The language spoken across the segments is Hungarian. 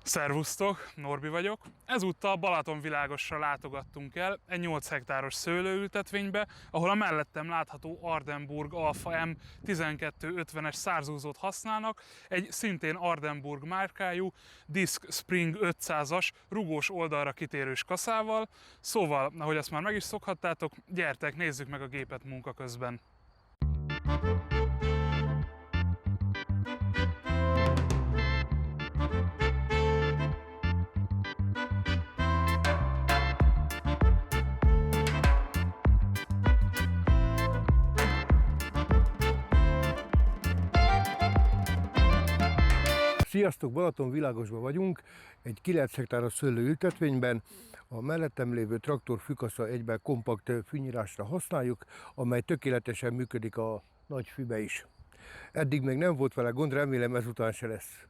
Szervusztok, Norbi vagyok. Ezúttal Balatonvilágosra látogattunk el egy 8 hektáros szőlőültetvénybe, ahol a mellettem látható Ardenburg Alfa M 1250-es szárzúzót használnak, egy szintén Ardenburg márkájú Disc Spring 500-as rugós oldalra kitérős kaszával. Szóval, ahogy azt már meg is szokhattátok, gyertek, nézzük meg a gépet munka közben. Sziasztok! Balatonvilágosban vagyunk, egy 9 hektáros szőlőültetvényben. A mellettem lévő traktor fűkasza egyben kompakt fűnyírásra használjuk, amely tökéletesen működik a nagy fűbe is. Eddig még nem volt vele gond, remélem ezután se lesz.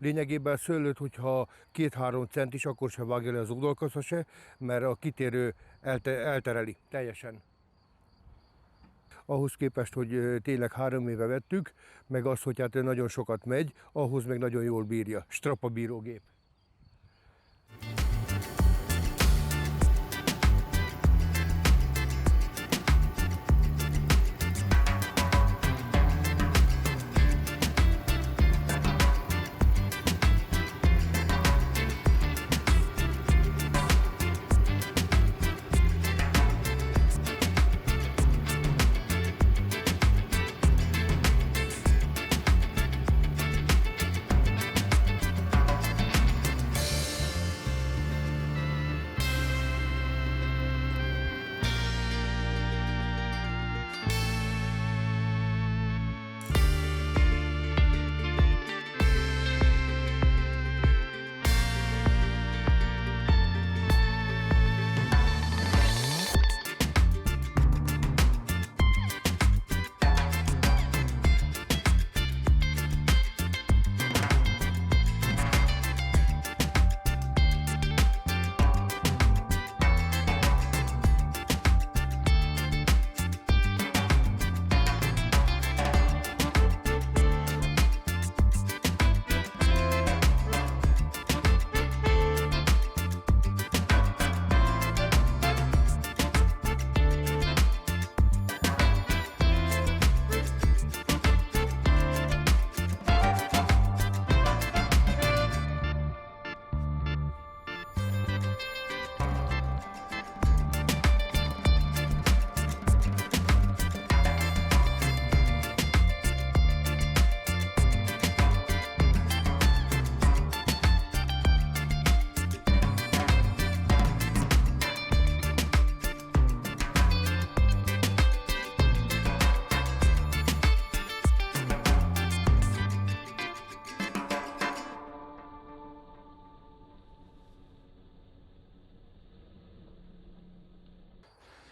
Lényegében a szőlőt, hogyha 2-3 centis, akkor se vágja le az oldalkasza se, mert a kitérő eltereli teljesen. Ahhoz képest, hogy tényleg 3 éve vettük, meg az, hogy hát nagyon sokat megy, ahhoz meg nagyon jól bírja. Strapa bírógép.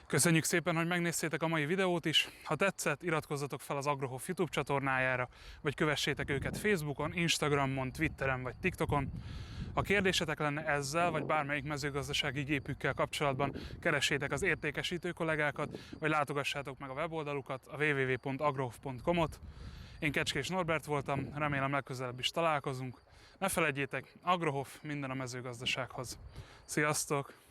Köszönjük szépen, hogy megnéztétek a mai videót is. Ha tetszett, iratkozzatok fel az Agrohof YouTube csatornájára, vagy kövessétek őket Facebookon, Instagramon, Twitteren vagy TikTokon. Ha kérdésetek lenne ezzel, vagy bármelyik mezőgazdasági gépükkel kapcsolatban, keressétek az értékesítő kollégákat, vagy látogassátok meg a weboldalukat, a www.agrohof.com-ot. Én Kecskés Norbert voltam, remélem legközelebb is találkozunk. Ne feledjétek, Agrohof, minden a mezőgazdasághoz. Sziasztok!